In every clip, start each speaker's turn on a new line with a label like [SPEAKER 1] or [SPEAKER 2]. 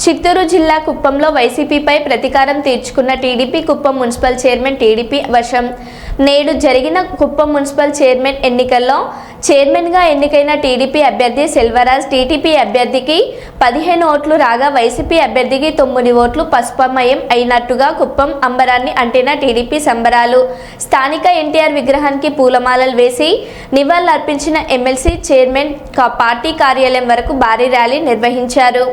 [SPEAKER 1] చిత్తూరు జిల్లా కుప్పంలో వైసీపీపై ప్రతీకారం తీర్చుకున్న TDP Kuppam municipal chairman TDP వశం. నేడు జరిగిన కుప్పం మున్సిపల్ చైర్మన్ ఎన్నికల్లో చైర్మన్గా ఎన్నికైన టీడీపీ అభ్యర్థి సెల్వరాజ్ టీడీపీ అభ్యర్థికి 15 ఓట్లు రాగా వైసీపీ అభ్యర్థికి 9 ఓట్లు పసుపమయం అయినట్టుగా కుప్పం అంబరాన్ని అంటిన టీడీపీ సంబరాలు. స్థానిక ఎన్టీఆర్ విగ్రహానికి పూలమాలలు వేసి నివాళులర్పించిన ఎమ్మెల్సీ చైర్మన్ పార్టీ కార్యాలయం వరకు భారీ ర్యాలీ నిర్వహించారు.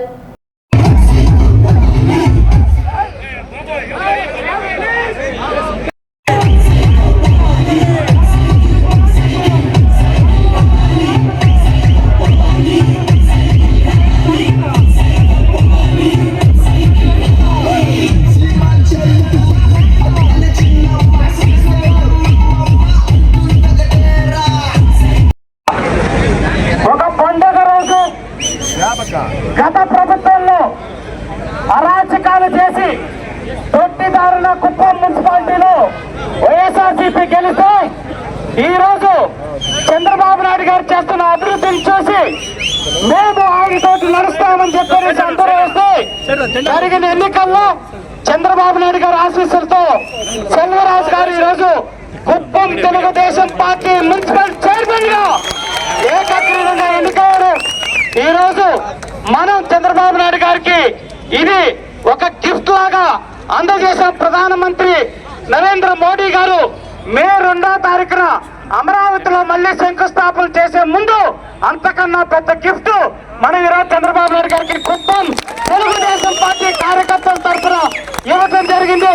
[SPEAKER 2] గత ప్రభుత్వంలో అరాచకాలు చేసి తొట్టిదారుల కుప్పం మున్సిపాలిటీలో వైఎస్ఆర్సీపీ గెలిస్తే ఈరోజు చంద్రబాబు నాయుడు గారు చేస్తున్న అభివృద్ధిని చూసి మేము ఆయనతో నడుస్తామని చెప్పేసి అందరూ వస్తే జరిగిన ఎన్నికల్లో చంద్రబాబు నాయుడు గారి ఆశీస్సులతో సెల్వరాజ్ గారు ఈరోజు Kuppam Telugu Desam party municipal chairman గా ఏకగ్రీవంగా ఎన్నికయ్యారు. ఈ రోజు మనం చంద్రబాబు నాయుడు గారికి ఇది ఒక గిఫ్ట్ లాగా అందజేశాం. ప్రధానమంత్రి నరేంద్ర మోడీ గారు మే 2వ తారీఖున అమరావతిలో మళ్ళీ శంకుస్థాపన చేసే ముందు అంతకన్నా పెద్ద గిఫ్ట్ మనం ఈరోజు చంద్రబాబు నాయుడు గారికి కుప్పం తెలుగుదేశం పార్టీ కార్యకర్తల తరఫున ఇవ్వడం జరిగింది.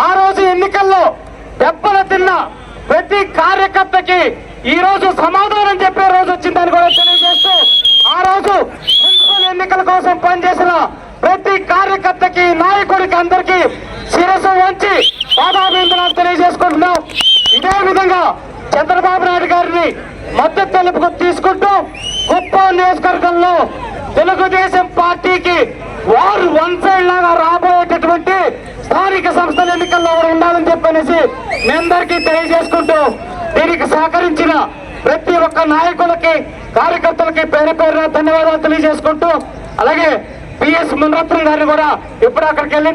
[SPEAKER 2] ఆ రోజు ఎన్నికల్లో దెబ్బలు తిన్న ప్రతి కార్యకర్తకి ఈ రోజు సమాధానం చెప్పే రోజు వచ్చిందని కూడా తెలియజేస్తూ ఆ రోజు మున్సిపల్ ఎన్నికల కోసం పనిచేసిన ప్రతి కార్యకర్తకి నాయకుడికి అందరికీ శిరస్సు వంచి పాదాభివందనాలు తెలియజేసుకుంటున్నాం. ఇదే విధంగా చంద్రబాబు నాయుడు గారిని మద్దతు తెలుపుకు తీసుకుంటూ కుప్పం నియోజకవర్గంలో తెలుగుదేశం పార్టీకి వారు వన్ సైడ్ లాగా రాబోయేటటువంటి స్థానిక సంస్థల ఎన్నికల్లో ఉండాలని చెప్పనేసి మీ అందరికీ తెలియజేసుకుంటూ దీనికి సహకరించిన ప్రతి ఒక్క నాయకులకి కార్యకర్తలకి పేరు పేరున ధన్యవాదాలు తెలియజేసుకుంటూ అలాగే పిఎస్ మునరత్నం గారిని కూడా ఇప్పుడు అక్కడికి వెళ్ళి